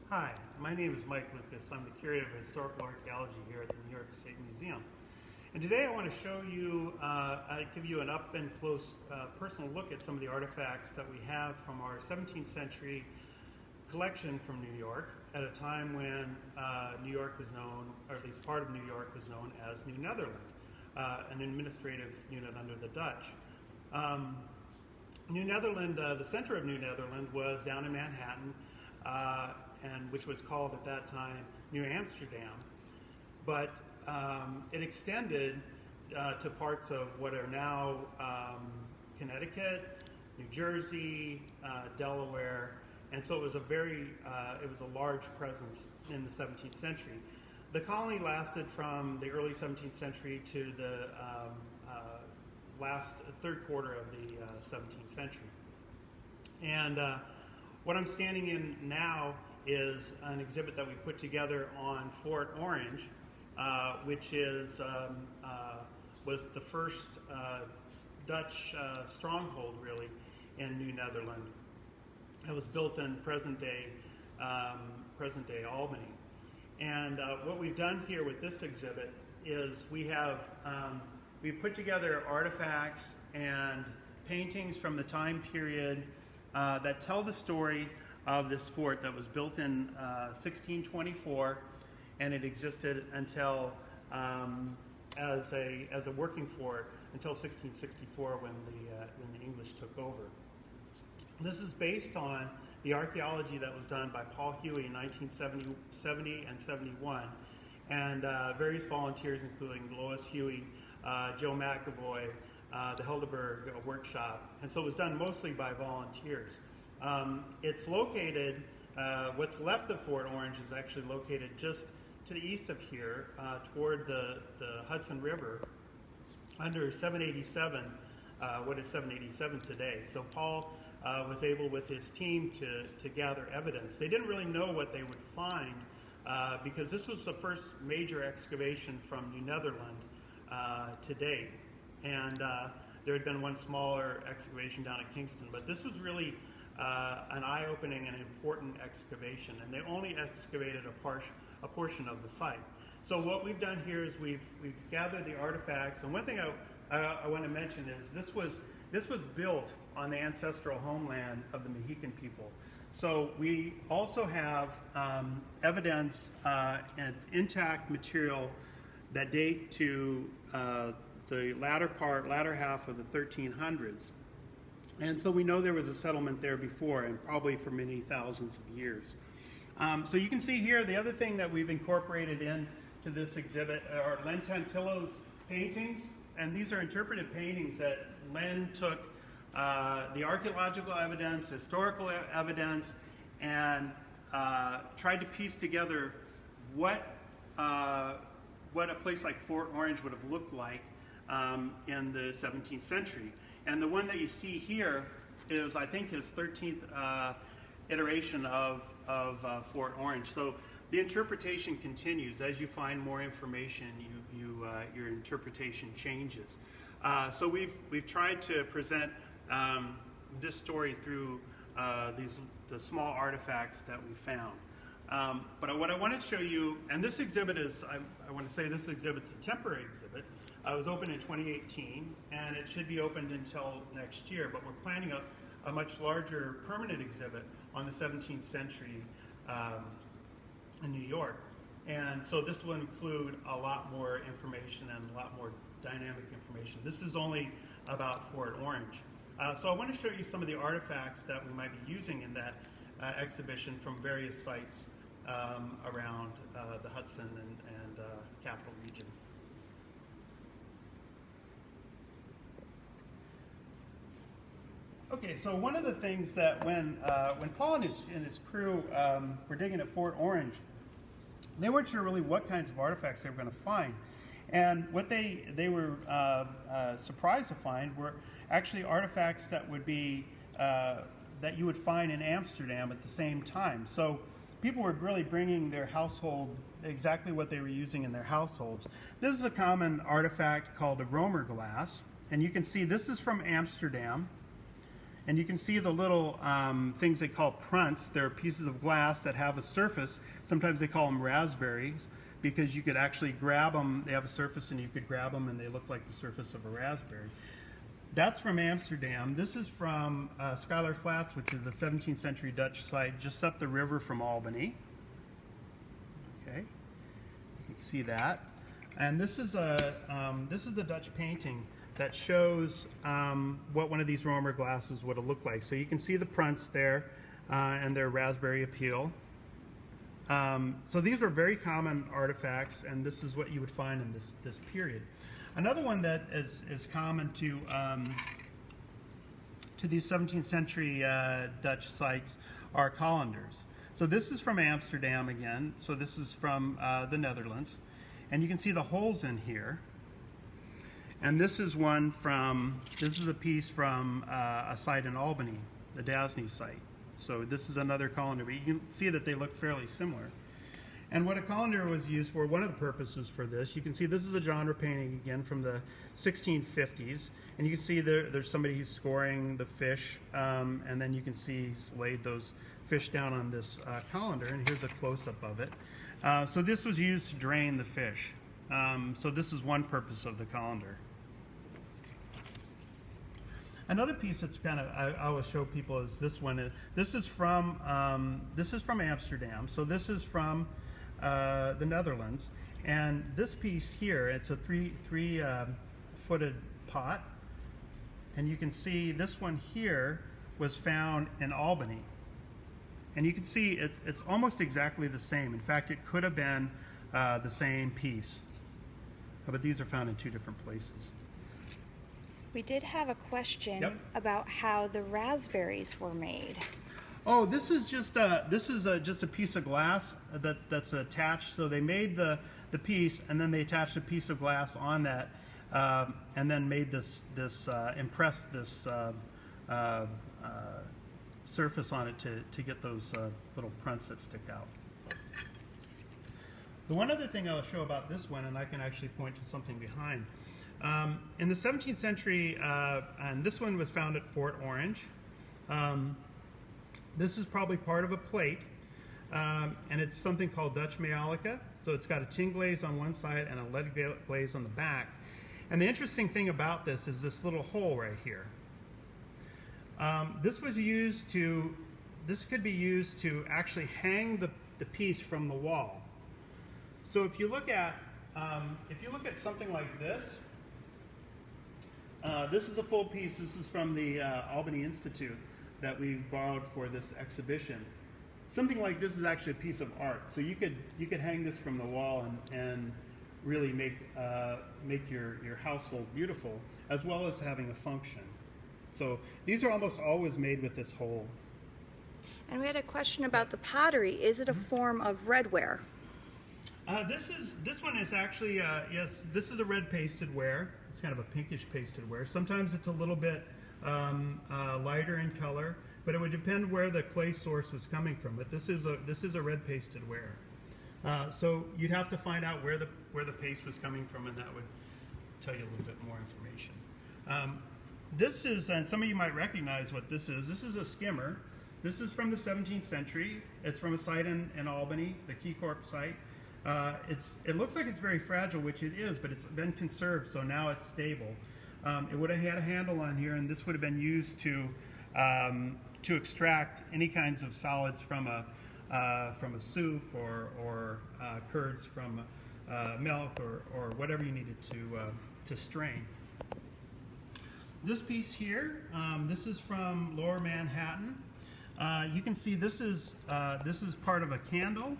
Hi, my name is Mike Lucas. I'm the Curator of Historical Archaeology here at the New York State Museum. And today I want to show you, give you an up and close personal look at some of the artifacts that we have from our 17th century collection from New York at a time when New York was known, or at least part of New York was known as New Netherland, an administrative unit under the Dutch. New Netherland, the center of New Netherland was down in Manhattan, and which was called at that time New Amsterdam. But it extended to parts of what are now Connecticut, New Jersey, Delaware, and so it was a large presence in the 17th century. The colony lasted from the early 17th century to the last third quarter of the 17th century. And what I'm standing in now is an exhibit that we put together on Fort Orange, which was the first Dutch stronghold, really, in New Netherland. It was built in present-day Albany. And what we've done here with this exhibit is we've put together artifacts and paintings from the time period that tell the story of this fort that was built in 1624, and it existed until as a working fort until 1664 when the English took over. This is based on the archaeology that was done by Paul Huey in 1970 and 71, and various volunteers including Lois Huey, Joe McAvoy, the Helderberg workshop, and so it was done mostly by volunteers. It's located, what's left of Fort Orange is actually located just to the east of here, toward the Hudson River, under 787, what is 787 today. So Paul was able with his team to gather evidence. They didn't really know what they would find because this was the first major excavation from New Netherland to date. And there had been one smaller excavation down at Kingston, but this was really an eye-opening and important excavation, and they only excavated a portion of the site. So what we've done here is we've gathered the artifacts, and one thing I want to mention is this was built on the ancestral homeland of the Mohican people. So we also have evidence and intact material that date to the latter half of the 1300s. And so we know there was a settlement there before, and probably for many thousands of years. So you can see here, the other thing that we've incorporated into this exhibit are Len Tantillo's paintings, and these are interpretive paintings that Len took the archaeological evidence, historical evidence, and tried to piece together what a place like Fort Orange would have looked like in the 17th century. And the one that you see here is, I think, his 13th iteration of Fort Orange. So the interpretation continues. As you find more information, your interpretation changes. So we've tried to present this story through the small artifacts that we found. But what I want to show you, and this exhibit is, I want to say this exhibit's a temporary exhibit. It was opened in 2018, and it should be opened until next year, but we're planning a much larger permanent exhibit on the 17th century in New York. And so this will include a lot more information and a lot more dynamic information. This is only about Fort Orange. So I want to show you some of the artifacts that we might be using in that exhibition from various sites around the Hudson and Capital Region. Okay, so one of the things that when Paul and his crew were digging at Fort Orange, they weren't sure really what kinds of artifacts they were going to find. And what they were surprised to find were actually artifacts that would be that you would find in Amsterdam at the same time. So people were really bringing their household, exactly what they were using in their households. This is a common artifact called a Romer glass, and you can see this is from Amsterdam. And you can see the little things they call prunts. They're pieces of glass that have a surface. Sometimes they call them raspberries because you could actually grab them. They have a surface and you could grab them and they look like the surface of a raspberry. That's from Amsterdam. This is from Schuyler Flats, which is a 17th century Dutch site just up the river from Albany. Okay, you can see that. And this is a Dutch painting that shows what one of these Romer glasses would have looked like. So you can see the prunts there and their raspberry appeal. So these were very common artifacts, and this is what you would find in this period. Another one that is common to these 17th century Dutch sites are colanders. So this is from Amsterdam again. So this is from the Netherlands. And you can see the holes in here. And this is this is a piece from a site in Albany, the Dasney site. So this is another colander, but you can see that they look fairly similar. And what a colander was used for, one of the purposes for this, you can see this is a genre painting again from the 1650s. And you can see there's somebody who's scoring the fish, and then you can see he's laid those fish down on this colander, and here's a close-up of it. So this was used to drain the fish. So this is one purpose of the colander. Another piece that's kind of I always show people is this one. This is from Amsterdam. So this is from the Netherlands, and this piece here, it's a three-footed pot, and you can see this one here was found in Albany, and you can see it's almost exactly the same. In fact, it could have been the same piece, but these are found in two different places. We did have a question about how the raspberries were made. Oh, this is just a piece of glass that's attached. So they made the piece, and then they attached a piece of glass on that, and then made impressed this surface on it to get those little prunts that stick out. The one other thing I'll show about this one, and I can actually point to something behind. In the 17th century, and this one was found at Fort Orange. This is probably part of a plate, and it's something called Dutch Metallica. So it's got a tin glaze on one side and a lead glaze on the back. And the interesting thing about this is this little hole right here. This could be used to actually hang the piece from the wall. So if you look at something like this, this is a full piece. This is from the Albany Institute that we borrowed for this exhibition. Something like this is actually a piece of art. So you could hang this from the wall and really make your household beautiful, as well as having a function. So these are almost always made with this hole. And we had a question about the pottery. Is it a form of redware? This one is actually yes. This is a red pasted ware. It's kind of a pinkish pasted ware. Sometimes it's a little bit lighter in color, but it would depend where the clay source was coming from. But this is a red pasted ware. So you'd have to find out where the paste was coming from, and that would tell you a little bit more information. This is, and some of you might recognize what this is. This is a skimmer. This is from the 17th century. It's from a site in Albany, the Key Corp site. It looks like it's very fragile, which it is, but it's been conserved, so now it's stable. It would have had a handle on here, and this would have been used to extract any kinds of solids from a soup or curds from milk or whatever you needed to strain. This piece here, this is from Lower Manhattan. You can see this is part of a candle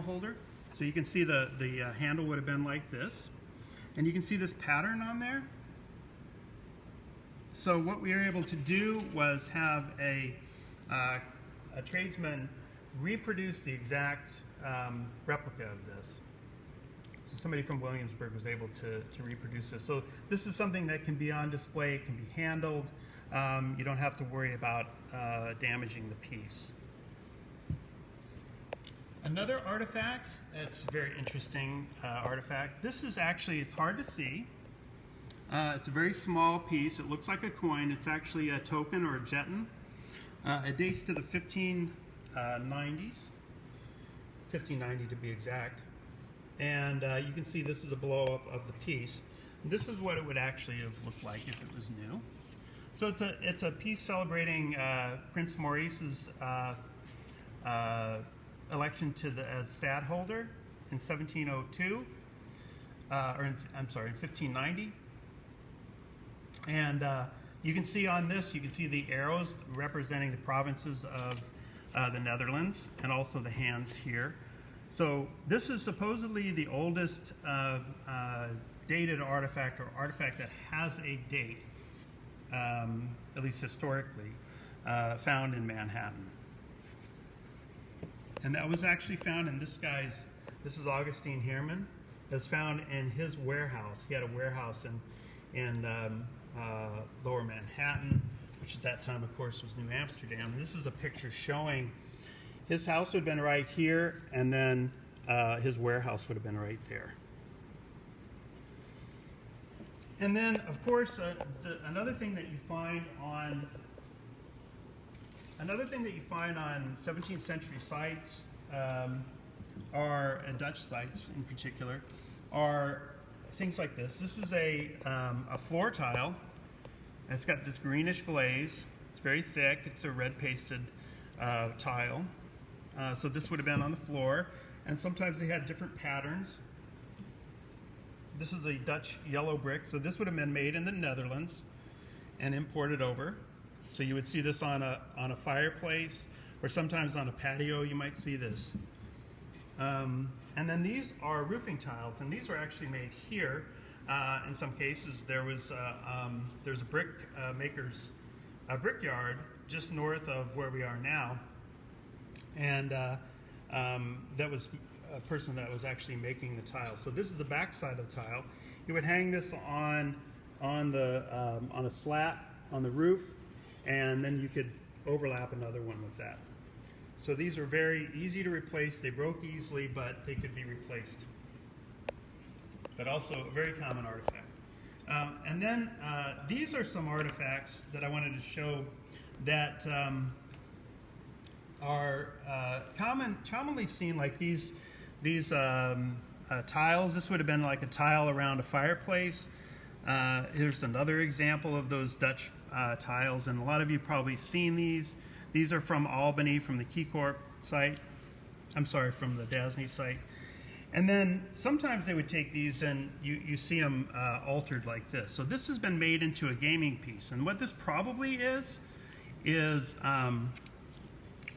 holder. So you can see the handle would have been like this, and you can see this pattern on there. So what we were able to do was have a tradesman reproduce the exact replica of this. So somebody from Williamsburg was able to reproduce this. So this is something that can be on display, it can be handled. You don't have to worry about damaging the piece. Another artifact, that's a very interesting artifact. This is actually, it's hard to see, It's a very small piece. It looks like a coin. It's actually a token or a Jetan. It dates to the 1590s, 1590 to be exact. And you can see this is a blow-up of the piece. This is what it would actually have looked like if it was new. So it's a piece celebrating Prince Maurice's election to as stadtholder in 1702, I'm sorry, in 1590. And you can see on this, you can see the arrows representing the provinces of the Netherlands and also the hands here. So this is supposedly the oldest dated artifact or artifact that has a date, at least historically, found in Manhattan. And that was actually found in this is Augustine Heermann, is found in his warehouse. He had a warehouse in Lower Manhattan, which at that time, of course, was New Amsterdam. And this is a picture showing his house would have been right here, and then his warehouse would have been right there. And then, of course, another thing that you find on 17th century sites, and Dutch sites in particular, are things like this. This is a floor tile. It's got this greenish glaze. It's very thick. It's a red pasted tile. So this would have been on the floor. And sometimes they had different patterns. This is a Dutch yellow brick. So this would have been made in the Netherlands and imported over. So you would see this on a fireplace, or sometimes on a patio you might see this. And then these are roofing tiles, and these were actually made here. In some cases, there's a brick maker's brickyard just north of where we are now, and that was a person that was actually making the tile. So this is the back side of the tile. You would hang this on a slat on the roof, and then you could overlap another one with that. So these are very easy to replace. They broke easily, but they could be replaced. But also a very common artifact. And then these are some artifacts that I wanted to show that are commonly seen, like these tiles. This would have been like a tile around a fireplace. Here's another example of those Dutch tiles, and a lot of you probably seen these. These are from Albany, from the Key Corp site. I'm sorry, from the Dasney site. And then sometimes they would take these and you see them altered like this. So this has been made into a gaming piece. And what this probably is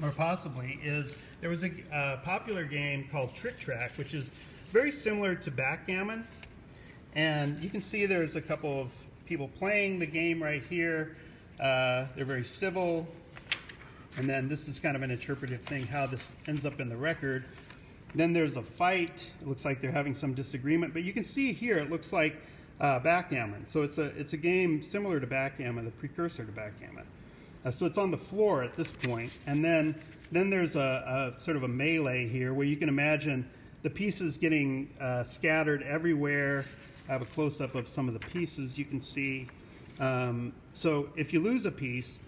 or possibly is, there was a popular game called Trick Track, which is very similar to backgammon. And you can see there's a couple of people playing the game right here. They're very civil. And then this is kind of an interpretive thing, how this ends up in the record. Then there's a fight. It looks like they're having some disagreement. But you can see here, it looks like backgammon. So it's a game similar to backgammon, the precursor to backgammon. So it's on the floor at this point. And then there's a sort of a melee here where you can imagine the pieces getting scattered everywhere. I have a close-up of some of the pieces you can see. So if you lose a piece,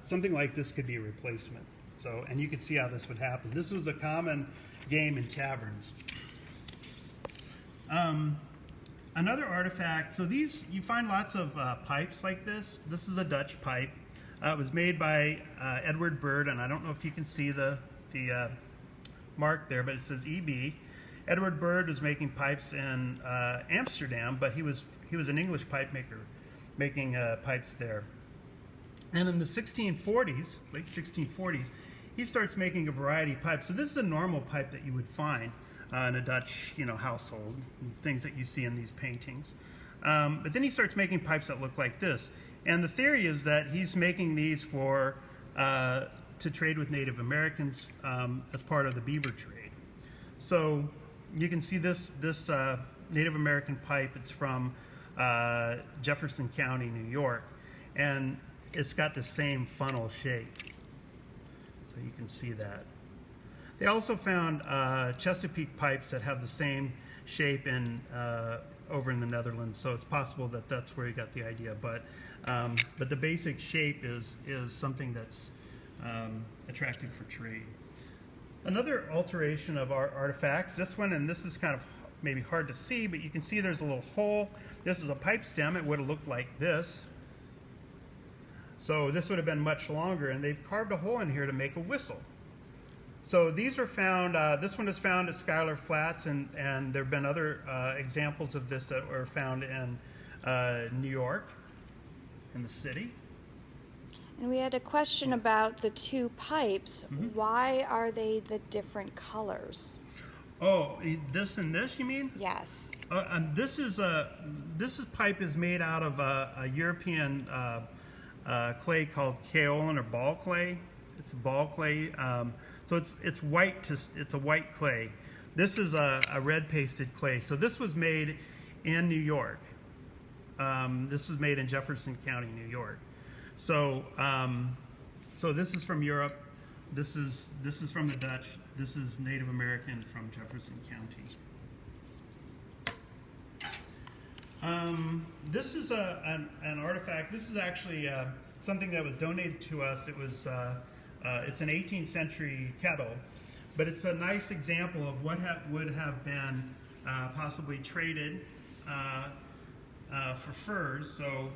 something like this could be a replacement. So, and you can see how this would happen. This was a common game in taverns. Another artifact, so these, you find lots of pipes like this. This is a Dutch pipe. It was made by Edward Bird, and I don't know if you can see the mark there, but it says EB. Edward Bird was making pipes in Amsterdam, but he was an English pipe maker, making pipes there. And in the 1640s, late 1640s, he starts making a variety of pipes. So this is a normal pipe that you would find in a Dutch, household, things that you see in these paintings. But then he starts making pipes that look like this. And the theory is that he's making these to trade with Native Americans as part of the beaver trade. So you can see this Native American pipe. It's from Jefferson County, New York, and it's got the same funnel shape. So you can see that. They also found Chesapeake pipes that have the same shape in over in the Netherlands, so it's possible that that's where he got the idea. But the basic shape is something that's attractive for trade. Another alteration of our artifacts, this one, and this is kind of maybe hard to see, but you can see there's a little hole. This is a pipe stem. It would have looked like this. So this would have been much longer, and they've carved a hole in here to make a whistle. So these are found, this one is found at Schuyler Flats, and there have been other examples of this that were found in New York, in the city. And we had a question about the two pipes. Why are they the different colors? Oh, this and this, you mean? Yes. This pipe is made out of a European clay called kaolin or ball clay. It's a ball clay. So it's white. It's a white clay. This is a red pasted clay. So this was made in New York. This was made in Jefferson County, New York. So so this is from Europe. This is from the Dutch. This is Native American from Jefferson County. This is an artifact. This is actually something that was donated to us. It was it's an 18th century kettle, but it's a nice example of what would have been possibly traded for furs. So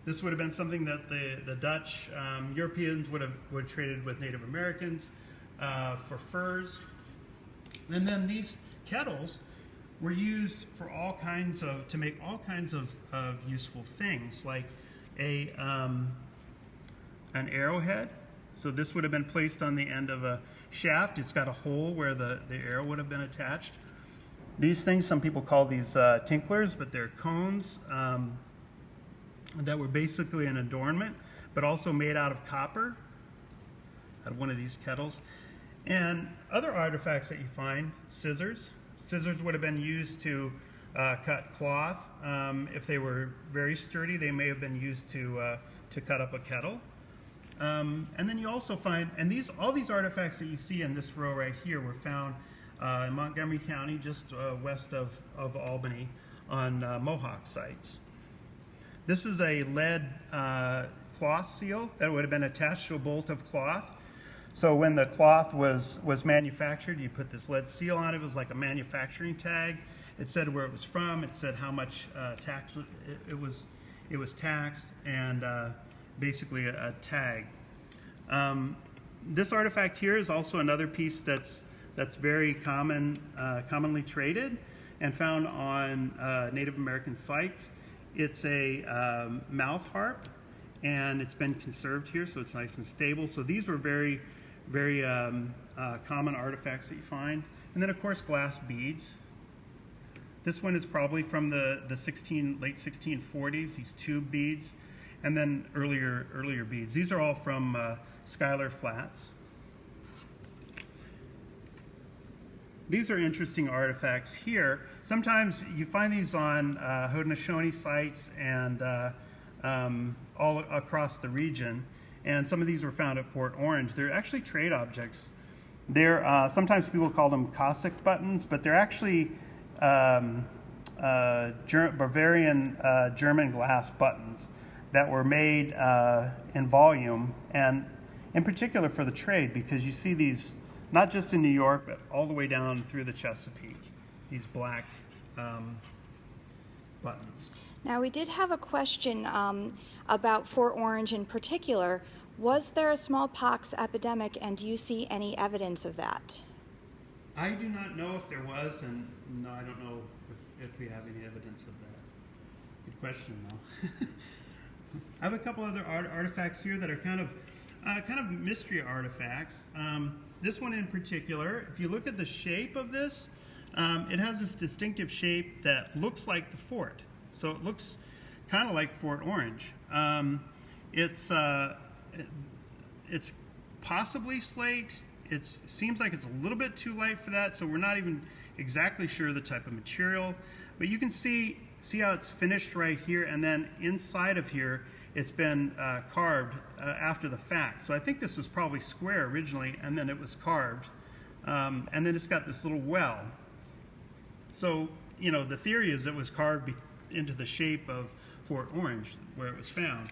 this would have been something that the Dutch Europeans would have traded with Native Americans for furs. And then these kettles were used for to make all kinds of useful things, like an arrowhead. So this would have been placed on the end of a shaft. It's got a hole where the arrow would have been attached. These things, some people call these tinklers, but they're cones that were basically an adornment, but also made out of copper, out of one of these kettles. And other artifacts that you find, scissors. Scissors would have been used to cut cloth. If they were very sturdy, they may have been used to cut up a kettle. And then you also find, and all these artifacts that you see in this row right here were found in Montgomery County, just west of Albany, on Mohawk sites. This is a lead cloth seal that would have been attached to a bolt of cloth. So when the cloth was manufactured, you put this lead seal on it. It was like a manufacturing tag. It said where it was from. It said how much tax it was taxed, and basically a tag. This artifact here is also another piece that's very commonly traded and found on Native American sites. It's a mouth harp, and it's been conserved here, so it's nice and stable. So these were very common artifacts that you find. And then, of course, glass beads. This one is probably from the late 1640s, these tube beads, and then earlier beads. These are all from Schuyler Flats. These are interesting artifacts here. Sometimes you find these on Haudenosaunee sites and all across the region. And some of these were found at Fort Orange. They're actually trade objects. They're sometimes people call them Cossack buttons, but they're actually Bavarian German glass buttons that were made in volume, and in particular for the trade, because you see these not just in New York, but all the way down through the Chesapeake, these black buttons. Now, we did have a question about Fort Orange in particular. Was there a smallpox epidemic, and do you see any evidence of that? I do not know if there was, and no, I don't know if we have any evidence of that. Good question, though. I have a couple other artifacts here that are kind of mystery artifacts. This one in particular, if you look at the shape of this, it has this distinctive shape that looks like the fort. So it looks kind of like Fort Orange. It's possibly slate. It seems like it's a little bit too light for that, so we're not even exactly sure the type of material. But you can see how it's finished right here, and then inside of here, it's been carved after the fact. So I think this was probably square originally, and then it was carved. And then it's got this little well. So the theory is it was carved into the shape of Fort Orange, where it was found.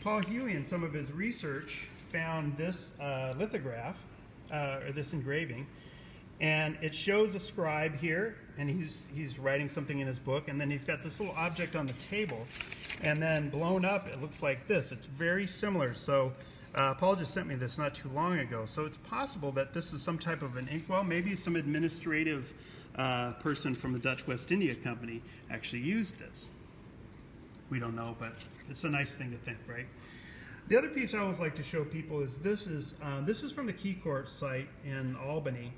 Paul Huey, in some of his research, found this lithograph, or this engraving, and it shows a scribe here, and he's writing something in his book, and then he's got this little object on the table, and then blown up, it looks like this. It's very similar. So Paul just sent me this not too long ago. So it's possible that this is some type of an inkwell. Maybe some administrative person from the Dutch West India Company actually used this. We don't know, but it's a nice thing to think, right? The other piece I always like to show people is this is from the Key Court site in Albany,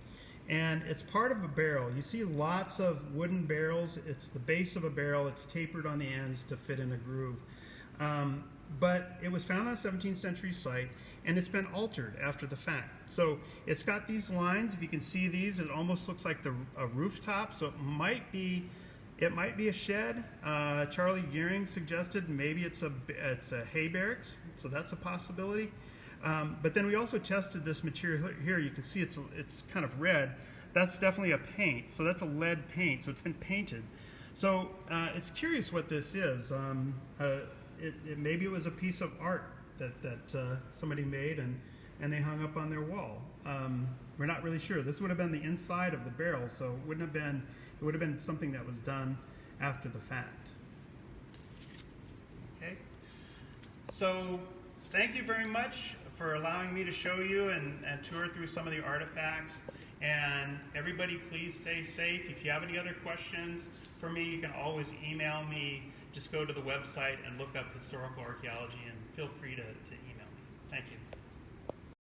and it's part of a barrel. You see lots of wooden barrels. It's the base of a barrel. It's tapered on the ends to fit in a groove. But it was found on a 17th century site, and it's been altered after the fact. So it's got these lines. If you can see these, it almost looks like a rooftop. So it might be a shed. Charlie Gearing suggested maybe it's a hay barracks, so that's a possibility. But then we also tested this material here. You can see it's kind of red. That's definitely a paint, so that's a lead paint, so it's been painted. So it's curious what this is. Maybe it was a piece of art that somebody made and they hung up on their wall. We're not really sure. This would have been the inside of the barrel, so it would have been something that was done after the fact. Okay. So thank you very much for allowing me to show you and tour through some of the artifacts. And everybody, please stay safe. If you have any other questions for me, you can always email me. Just go to the website and look up historical archaeology, and feel free to email me. Thank you.